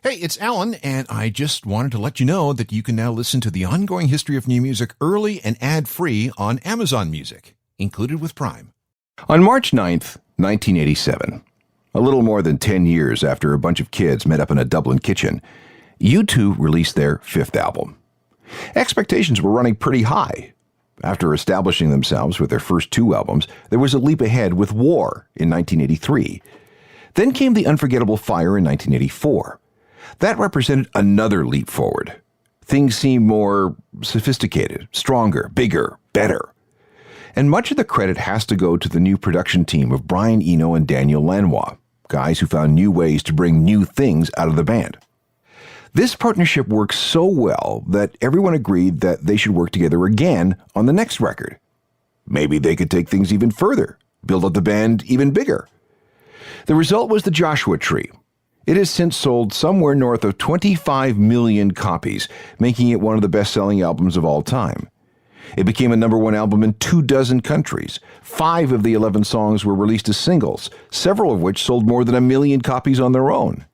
Hey, it's Alan, and I just wanted to let you know that you can now listen to the ongoing history of new music early and ad-free on Amazon Music, included with Prime. On March 9th, 1987, a little more than 10 years after a bunch of kids met up in a Dublin kitchen, U2 released their fifth album. Expectations were running pretty high. After establishing themselves with their first two albums, there was a leap ahead with War in 1983. Then came the Unforgettable Fire in 1984. That represented another leap forward. Things seemed more sophisticated, stronger, bigger, better. And much of the credit has to go to the new production team of Brian Eno and Daniel Lanois, guys who found new ways to bring new things out of the band. This partnership worked so well that everyone agreed that they should work together again on the next record. Maybe they could take things even further, build up the band even bigger. The result was the Joshua Tree. It has since sold somewhere north of 25 million copies, making it one of the best-selling albums of all time. It became a #1 album in 24 countries. 5 of the 11 songs were released as singles, several of which sold more than 1 million copies on their own.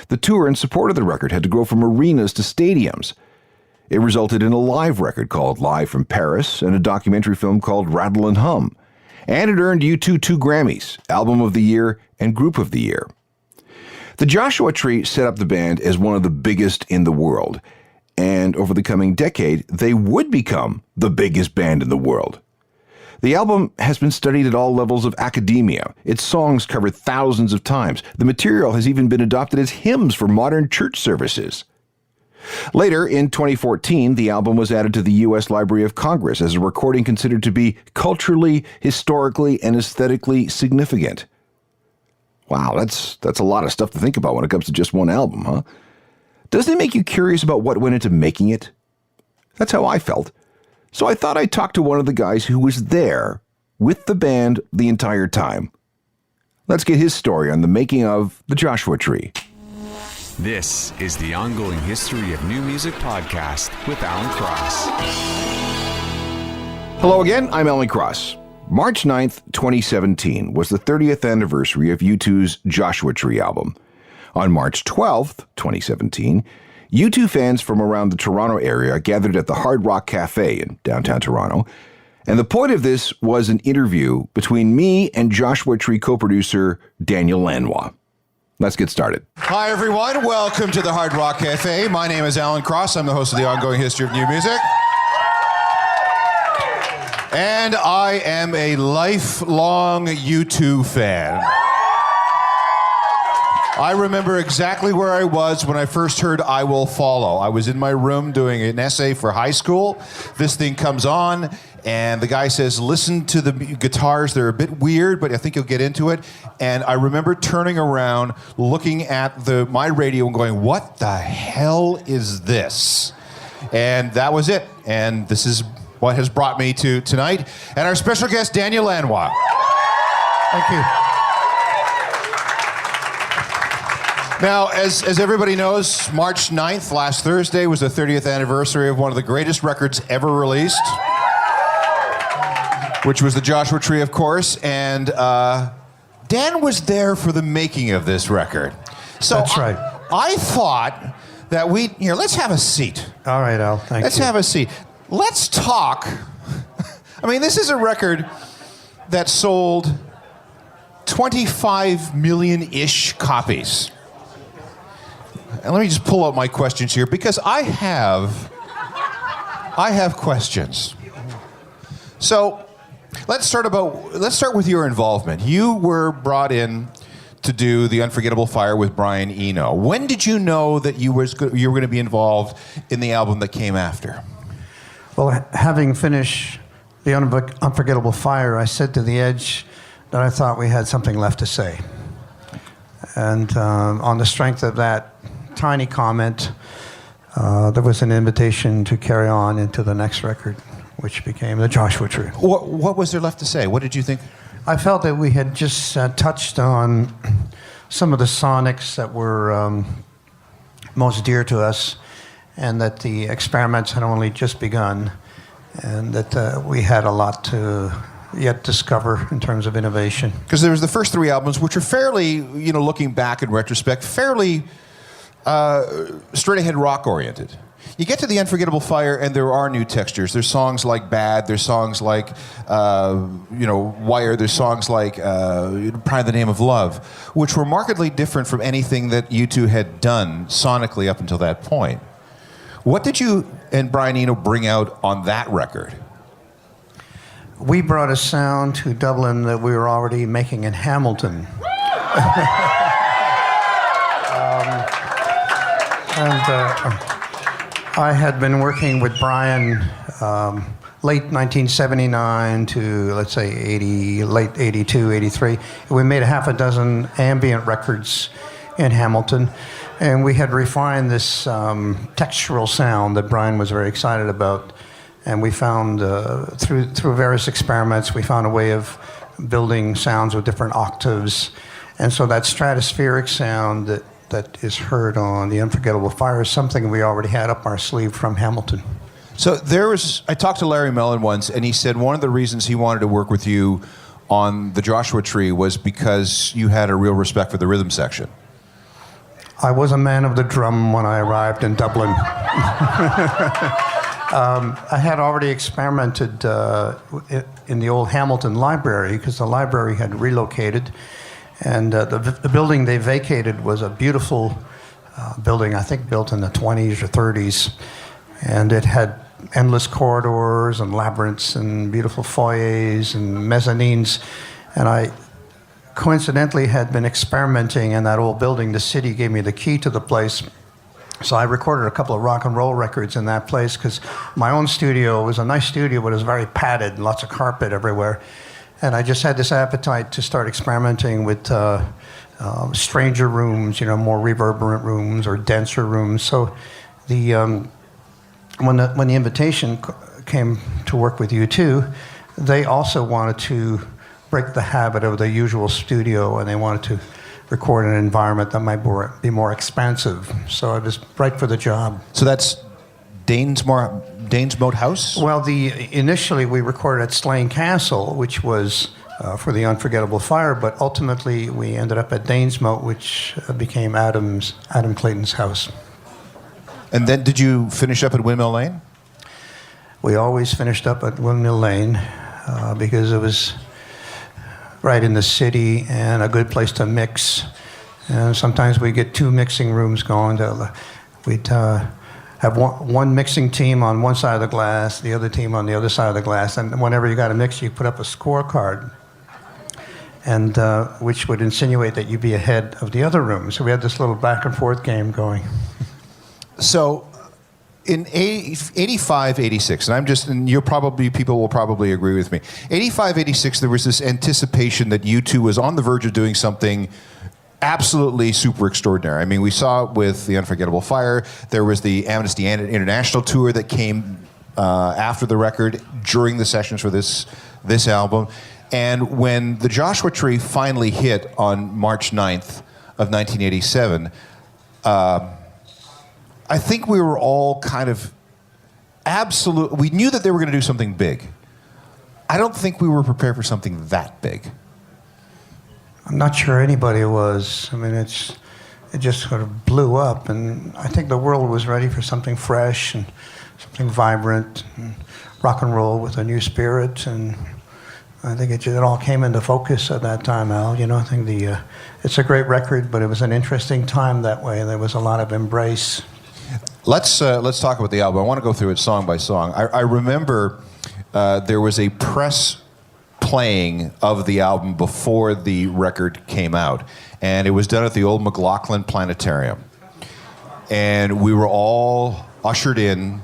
The tour in support of the record had to grow from arenas to stadiums. It resulted in a live record called Live from Paris and a documentary film called Rattle and Hum. And it earned U2 2 Grammys, Album of the Year and Group of the Year. The Joshua Tree set up the band as one of the biggest in the world, and over the coming decade, they would become the biggest band in the world. The album has been studied at all levels of academia. Its songs covered thousands of times. The material has even been adopted as hymns for modern church services. Later, in 2014, the album was added to the U.S. Library of Congress as a recording considered to be culturally, historically, and aesthetically significant. Wow, that's a lot of stuff to think about when it comes to just one album, huh? Doesn't it make you curious about what went into making it? That's how I felt. So I thought I'd talk to one of the guys who was there with the band the entire time. Let's get his story on the making of the Joshua Tree. This is the Ongoing History of New Music podcast with Alan Cross. Hello again, I'm Alan Cross. March 9th, 2017 was the 30th anniversary of U2's Joshua Tree album. On March 12th, 2017, U2 fans from around the Toronto area gathered at the Hard Rock Cafe in downtown Toronto, and the point of this was an interview between me and Joshua Tree co-producer Daniel Lanois. Let's get started. Hi, everyone. Welcome to the Hard Rock Cafe. My name is Alan Cross. I'm the host of the Ongoing History of New Music. And I am a lifelong U2 fan. I remember exactly where I was when I first heard I Will Follow. I was in my room doing an essay for high school. This thing comes on, and the guy says, listen to the guitars. They're a bit weird, but I think you'll get into it. And I remember turning around, looking at my radio and going, what the hell is this? And that was it. And this is what has brought me to tonight. And our special guest, Daniel Lanois. Thank you. Now, as everybody knows, March 9th, last Thursday, was the 30th anniversary of one of the greatest records ever released, which was the Joshua Tree, of course. And Dan was there for the making of this record. So that's right. I thought that here, let's have a seat. All right, Al, thank you. Let's have a seat. Let's talk. I mean, this is a record that sold 25 million-ish copies. And let me just pull out my questions here, because I have questions. So let's start with your involvement. You were brought in to do the Unforgettable Fire with Brian Eno. When did you know that you were going to be involved in the album that came after? Well, having finished the Unforgettable Fire, I said to The Edge that I thought we had something left to say. And on the strength of that tiny comment, there was an invitation to carry on into the next record, which became the Joshua Tree. What was there left to say? What did you think? I felt that we had just touched on some of the sonics that were most dear to us, and that the experiments had only just begun, and that we had a lot to yet discover in terms of innovation. Because there was the first 3 albums, which are fairly, looking back in retrospect, fairly straight ahead rock oriented. You get to the Unforgettable Fire, and there are new textures. There's songs like Bad. There's songs like, Wire. There's songs like Pride in the Name of Love, which were markedly different from anything that you two had done sonically up until that point. What did you and Brian Eno bring out on that record? We brought a sound to Dublin that we were already making in Hamilton. I had been working with Brian late 1979 to, let's say, late 82, 83. We made a half a dozen ambient records in Hamilton, and we had refined this textural sound that Brian was very excited about. And we found, through various experiments, we found a way of building sounds with different octaves. And so that stratospheric sound that is heard on the Unforgettable Fire is something we already had up our sleeve from Hamilton. So I talked to Larry Mellon once, and he said one of the reasons he wanted to work with you on the Joshua Tree was because you had a real respect for the rhythm section. I was a man of the drum when I arrived in Dublin. I had already experimented in the old Hamilton library because the library had relocated. And the building they vacated was a beautiful building, I think built in the 20s or 30s. And it had endless corridors and labyrinths and beautiful foyers and mezzanines. And I coincidentally had been experimenting in that old building. The city gave me the key to the place. So I recorded a couple of rock and roll records in that place because my own studio was a nice studio, but it was very padded, lots of carpet everywhere. And I just had this appetite to start experimenting with stranger rooms, more reverberant rooms or denser rooms. So when the invitation came to work with U2, they also wanted to break the habit of the usual studio, and they wanted to record in an environment that might be more expansive. So I was right for the job. So that's Danesmoat House? Well, initially we recorded at Slane Castle, which was for the Unforgettable Fire, but ultimately we ended up at Danesmoat, which became Adam Clayton's house. And then did you finish up at Windmill Lane? We always finished up at Windmill Lane because it was right in the city and a good place to mix. And sometimes we get two mixing rooms going. We'd have one mixing team on one side of the glass, the other team on the other side of the glass, and whenever you got a mix, you put up a scorecard, and which would insinuate that you'd be ahead of the other room. So we had this little back and forth game going. So in 85, 86, and people will probably agree with me. 85, 86, there was this anticipation that U2 was on the verge of doing something absolutely super extraordinary. I mean, we saw it with the Unforgettable Fire. There was the Amnesty International tour that came after the record during the sessions for this album. And when the Joshua Tree finally hit on March 9th of 1987, I think we were all kind of we knew that they were going to do something big. I don't think we were prepared for something that big. I'm not sure anybody was. I mean, it just sort of blew up, and I think the world was ready for something fresh and something vibrant, and rock and roll with a new spirit, and I think it all came into focus at that time, Al. I think it's a great record, but it was an interesting time that way. There was a lot of embrace. Let's talk about the album. I want to go through it song by song. I remember there was a press playing of the album before the record came out, and it was done at the old McLaughlin Planetarium, and we were all ushered in,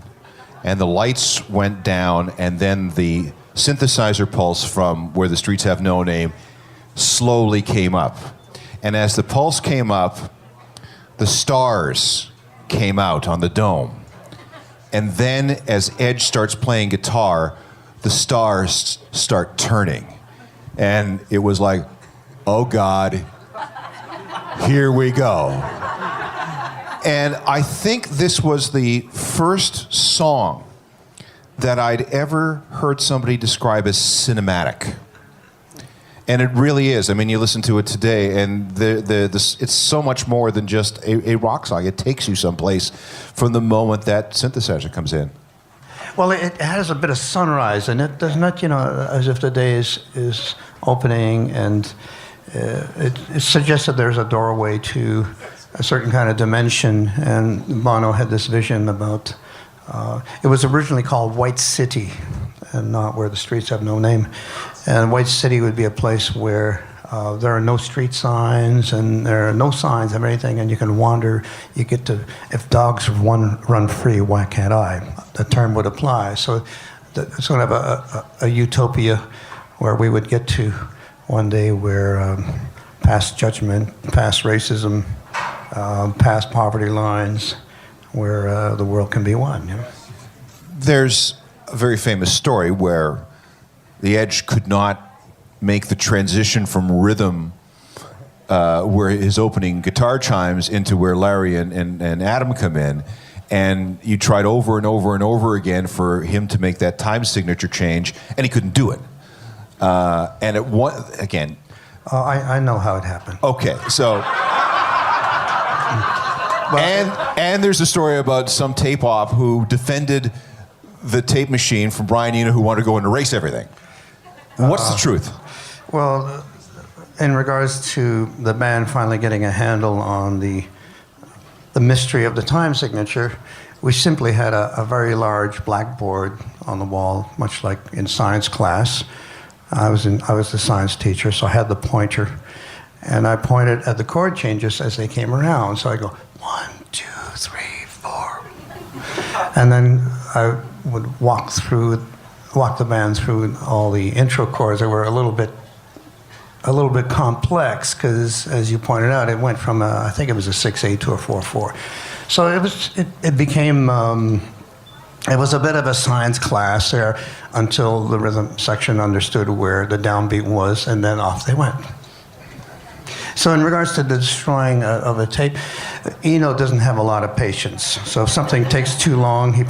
and the lights went down, and then the synthesizer pulse from Where the Streets Have No Name slowly came up, and as the pulse came up, the stars came out on the dome, and then as Edge starts playing guitar, the stars start turning. And it was like, oh God, here we go. And I think this was the first song that I'd ever heard somebody describe as cinematic. And it really is. I mean, you listen to it today, and it's so much more than just a rock song. It takes you someplace from the moment that synthesizer comes in. Well, it has a bit of sunrise, and it does not, as if the day is opening, and it suggests that there's a doorway to a certain kind of dimension. And Bono had this vision about, it was originally called White City, and not where the streets have no name. And White City would be a place where there are no street signs and there are no signs of anything, and you can wander. You get to, if dogs run free, why can't I? The term would apply. So it's sort of a utopia where we would get to one day where past judgment, past racism, past poverty lines, where the world can be one. There's a very famous story where the Edge could not make the transition from rhythm, where his opening guitar chimes, into where Larry and Adam come in, and you tried over and over and over again for him to make that time signature change, and he couldn't do it. And it again. I know how it happened. Okay, so. And there's a story about some tape op who defended the tape machine from Brian Eno, who wanted to go and erase everything. What's the truth? Well, in regards to the band finally getting a handle on the mystery of the time signature, we simply had a very large blackboard on the wall, much like in science class. I was the science teacher, so I had the pointer, and I pointed at the chord changes as they came around. So I go 1, 2, 3, 4, and then I would walk the band through all the intro chords that were a little bit complex, because as you pointed out, it went from I think it was a 6/8 to a 4/4. So it became it was a bit of a science class there until the rhythm section understood where the downbeat was, and then off they went. So in regards to the destroying of a tape, Eno doesn't have a lot of patience. So if something takes too long, he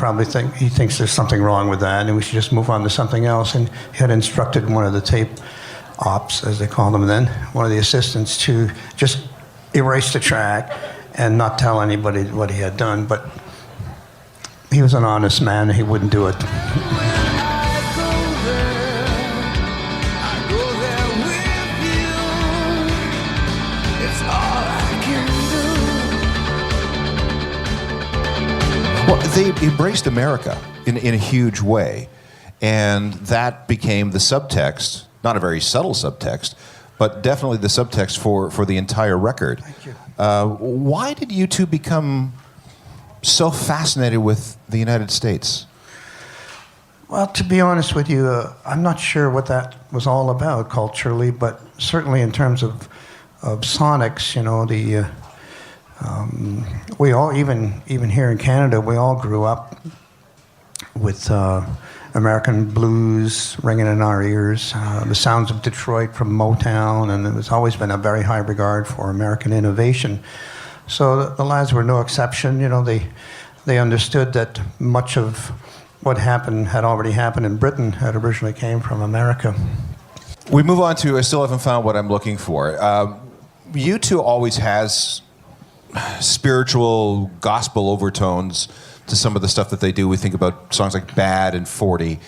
thinks there's something wrong with that, and we should just move on to something else. And he had instructed one of the tape ops, as they called them then, one of the assistants, to just erase the track and not tell anybody what he had done. But he was an honest man, and he wouldn't do it. Well, they embraced America in a huge way, and that became the subtext, not a very subtle subtext, but definitely the subtext for the entire record. Thank you. Why did you two become so fascinated with the United States? Well, to be honest with you, I'm not sure what that was all about culturally, but certainly in terms of sonics, we all, even here in Canada, we all grew up with American blues ringing in our ears, the sounds of Detroit from Motown, and there's always been a very high regard for American innovation. So the lads were no exception. They understood that much of what had already happened in Britain had originally came from America. We move on to I Still Haven't Found What I'm Looking For. U2 always has spiritual gospel overtones to some of the stuff that they do. We think about songs like Bad and 40.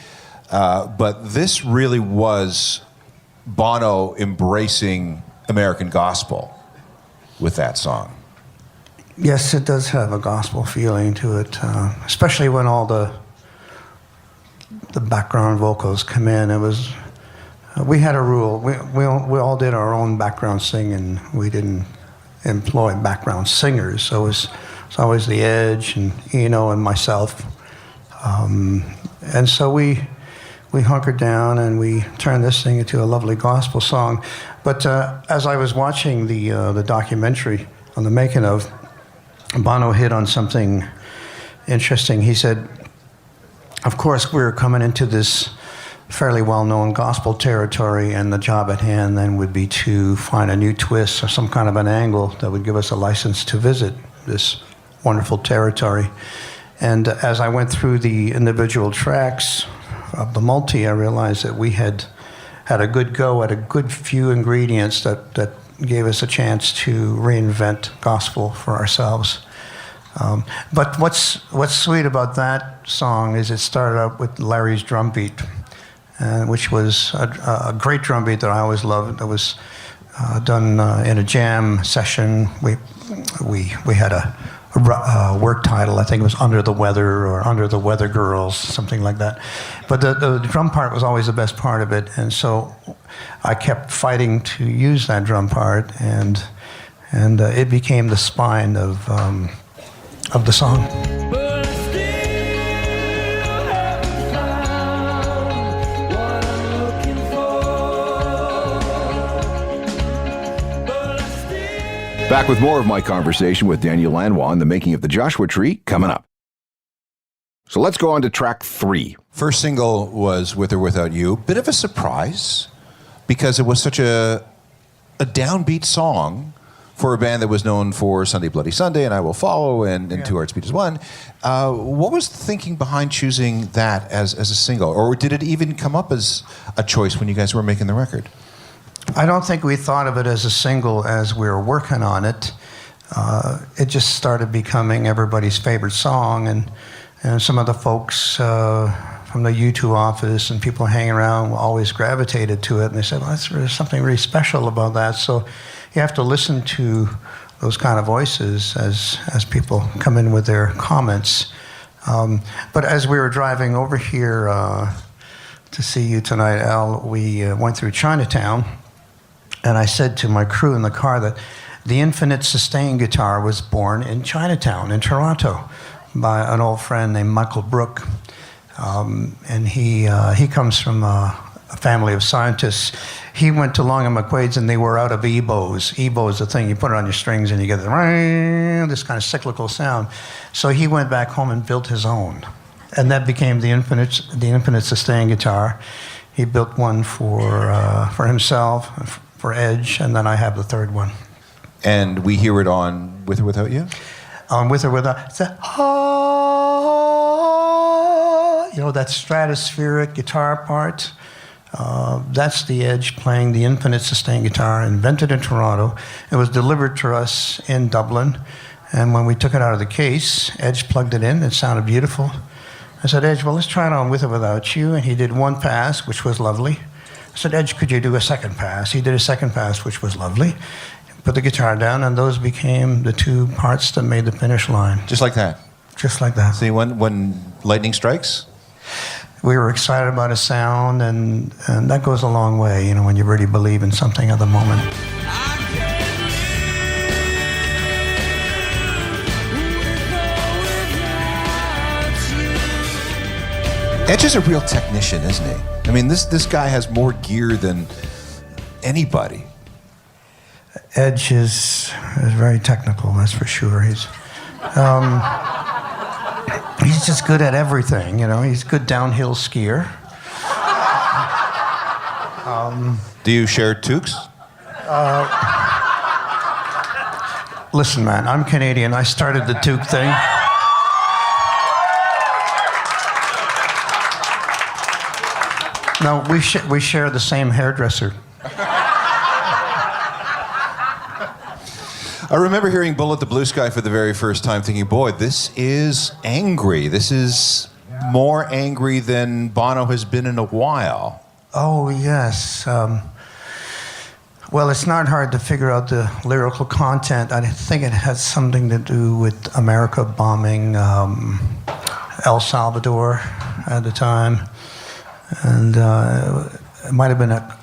But this really was Bono embracing American gospel with that song. Yes, it does have a gospel feeling to it, especially when all the background vocals come in. We had a rule. We all did our own background singing. We didn't employ background singers. So it's always the Edge and Eno and myself. And so we hunkered down and we turned this thing into a lovely gospel song. But as I was watching the documentary on the making of, Bono hit on something interesting. He said, of course, we're coming into this fairly well-known gospel territory, and the job at hand then would be to find a new twist or some kind of an angle that would give us a license to visit this wonderful territory. And as I went through the individual tracks of the multi, I realized that we had had a good go at a good few ingredients that gave us a chance to reinvent gospel for ourselves. But what's sweet about that song is it started out with Larry's drum beat, which was a great drum beat that I always loved. It was done in a jam session. We had a work title. I think it was Under the Weather or Under the Weather Girls, something like that. But the drum part was always the best part of it, and so I kept fighting to use that drum part, and it became the spine of the song. Back with more of my conversation with Daniel Lanois on the making of the Joshua Tree coming up. So let's go on to track 3. First single was With or Without You. Bit of a surprise because it was such a downbeat song for a band that was known for Sunday Bloody Sunday and I Will Follow and Two Hearts Beat as One. What was the thinking behind choosing that as a single? Or did it even come up as a choice when you guys were making the record? I don't think we thought of it as a single as we were working on it. It just started becoming everybody's favorite song, and some of the folks from the U2 office and people hanging around always gravitated to it, and they said, well, there's something really special about that. So you have to listen to those kind of voices as people come in with their comments. But as we were driving over here to see you tonight, Al, we went through Chinatown, and I said to my crew in the car that the infinite sustain guitar was born in Chinatown, in Toronto, by an old friend named Michael Brook. And he comes from a family of scientists. He went to Long and McQuaid's, and they were out of EBOs. EBO is the thing, you put it on your strings and you get this kind of cyclical sound. So he went back home and built his own. And that became the infinite sustain guitar. He built one for himself, for Edge, and then I have the third one. And we hear it on With or Without You? On With or Without, it's that, that stratospheric guitar part. That's the Edge playing the infinite sustain guitar, invented in Toronto. It was delivered to us in Dublin, and when we took it out of the case, Edge plugged it in. It sounded beautiful. I said, Edge, well, let's try it on With or Without You, and he did one pass, which was lovely. I said, Edge, could you do a second pass? He did a second pass, which was lovely. Put the guitar down, and those became the two parts that made the finish line. Just like that? Just like that. See, when lightning strikes? We were excited about a sound, and that goes a long way, when you really believe in something at the moment. Edge is a real technician, isn't he? I mean, this guy has more gear than anybody. Edge is very technical, that's for sure. He's just good at everything, He's a good downhill skier. Do you share toques? Listen, man, I'm Canadian. I started the toque thing. No, we share the same hairdresser. I remember hearing Bullet the Blue Sky for the very first time, thinking, boy, this is angry. This is more angry than Bono has been in a while. Oh, yes. Well, it's not hard to figure out the lyrical content. I think it has something to do with America bombing El Salvador at the time. And it might have been a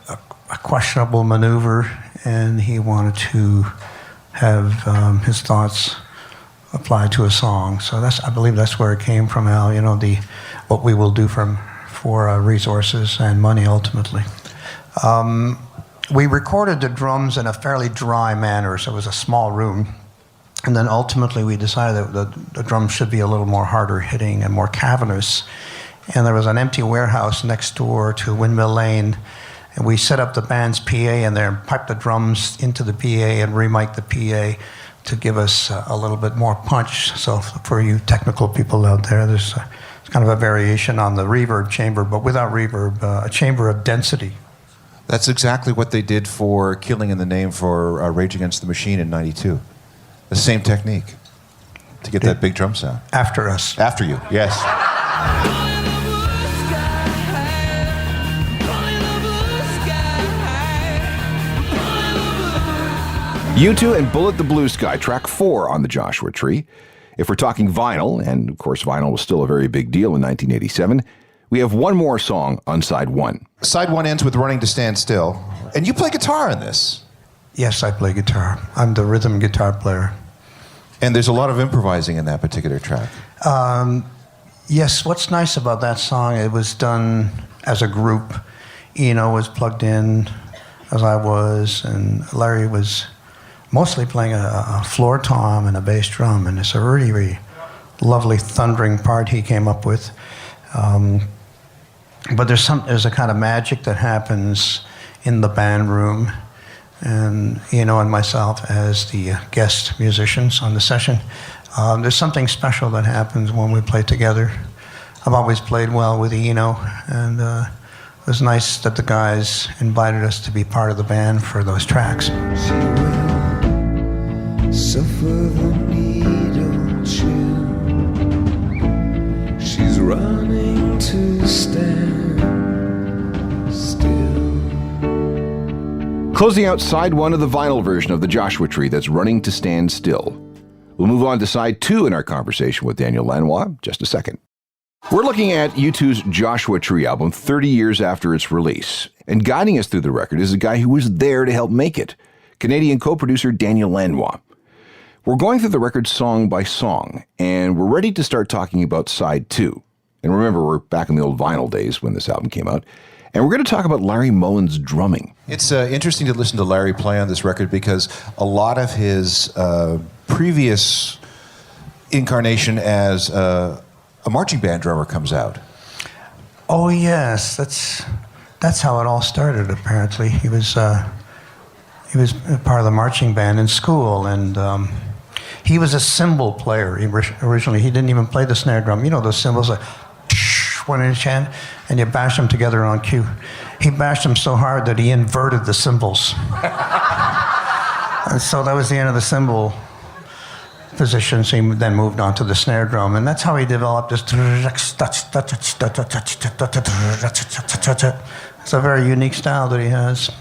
questionable maneuver, and he wanted to have his thoughts applied to a song. So I believe that's where it came from, Al. What we will do for resources and money ultimately. We recorded the drums in a fairly dry manner, so it was a small room. And then ultimately we decided that the drums should be a little more harder hitting and more cavernous. And there was an empty warehouse next door to Windmill Lane, and we set up the band's PA in there and piped the drums into the PA and remiked the PA to give us a little bit more punch. So for you technical people out there, there's kind of a variation on the reverb chamber, but without reverb, a chamber of density. That's exactly what they did for Killing in the Name for Rage Against the Machine in '92. The same technique to get that big drum sound. After us. After you, yes. U2 and Bullet the Blue Sky, track 4 on the Joshua Tree. If we're talking vinyl, and of course vinyl was still a very big deal in 1987, we have one more song on side 1. Side 1 ends with Running to Stand Still. And you play guitar in this. Yes, I play guitar. I'm the rhythm guitar player. And there's a lot of improvising in that particular track. Yes, what's nice about that song, it was done as a group. Eno was plugged in, as I was, and Larry was mostly playing a floor tom and a bass drum, and it's a really, really lovely thundering part he came up with. But there's a kind of magic that happens in the band room, and and myself as the guest musicians on the session. There's something special that happens when we play together. I've always played well with Eno, and it was nice that the guys invited us to be part of the band for those tracks. She will suffer the needle chill. She's running to stand still. Closing out side 1 of the vinyl version of the Joshua Tree, that's Running to Stand Still. We'll move on to side 2 in our conversation with Daniel Lanois just a second. We're looking at U2's Joshua Tree album 30 years after its release, and guiding us through the record is a guy who was there to help make it, Canadian co-producer Daniel Lanois. We're going through the record song by song, and we're ready to start talking about side 2. And remember, we're back in the old vinyl days when this album came out, and we're going to talk about Larry Mullen's drumming. It's interesting to listen to Larry play on this record because a lot of his previous incarnation as a marching band drummer comes out. Oh yes, that's how it all started. Apparently, he was part of the marching band in school, and he was a cymbal player. Originally, he didn't even play the snare drum. You know those cymbals, like one in each hand, and you bash them together on cue. He bashed them so hard that he inverted the cymbals, and so that was the end of the cymbal positions. He then moved on to the snare drum, and that's how he developed this. It's a very unique style that he has.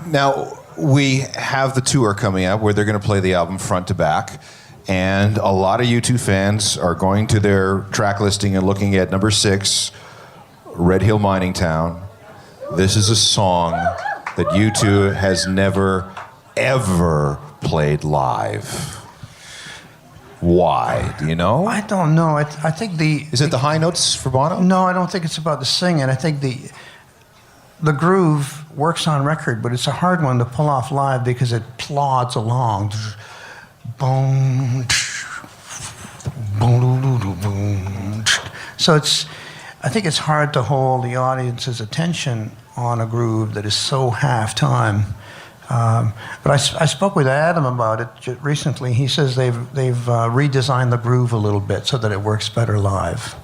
Now, we have the tour coming up where they're going to play the album front to back, and a lot of U2 fans are going to their track listing and looking at number 6, Red Hill Mining Town. This is a song that U2 has never, ever played live. Why? Do you know? I don't know. I think Is it the high notes for Bono? No, I don't think it's about the singing. I think the groove works on record, but it's a hard one to pull off live because it plods along. Boom, boom. So I think it's hard to hold the audience's attention on a groove that is so half time. But I spoke with Adam about it recently. He says they've redesigned the groove a little bit so that it works better live.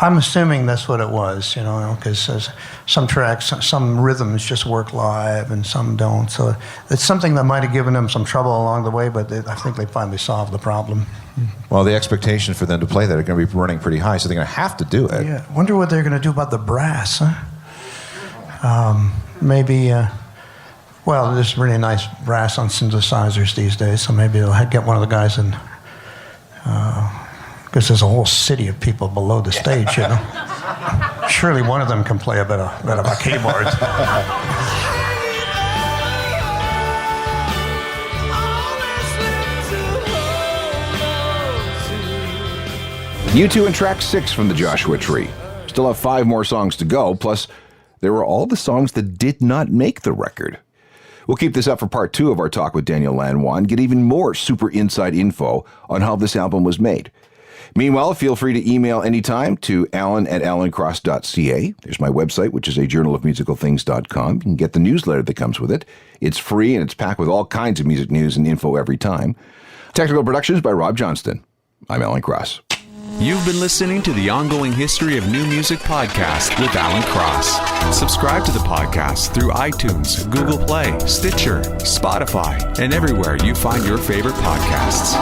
I'm assuming that's what it was, because some tracks, some rhythms just work live and some don't. So it's something that might have given them some trouble along the way, but I think they finally solved the problem. Well, the expectation for them to play that are going to be running pretty high, so they're going to have to do it. Yeah, wonder what they're going to do about the brass, huh? Maybe... Well, there's really nice brass on synthesizers these days, so maybe they'll get one of the guys in, because there's a whole city of people below the stage, Surely one of them can play a bit of a keyboard. U2 and track 6 from the Joshua Tree. Still have 5 more songs to go, plus there were all the songs that did not make the record. We'll keep this up for part 2 of our talk with Daniel Lanois and get even more super inside info on how this album was made. Meanwhile, feel free to email anytime to alan@alancross.ca. There's my website, which is a journalofmusicalthings.com. You can get the newsletter that comes with it. It's free and it's packed with all kinds of music news and info every time. Technical productions by Rob Johnston. I'm Alan Cross. You've been listening to the Ongoing History of New Music podcast with Alan Cross. Subscribe to the podcast through iTunes, Google Play, Stitcher, Spotify, and everywhere you find your favorite podcasts.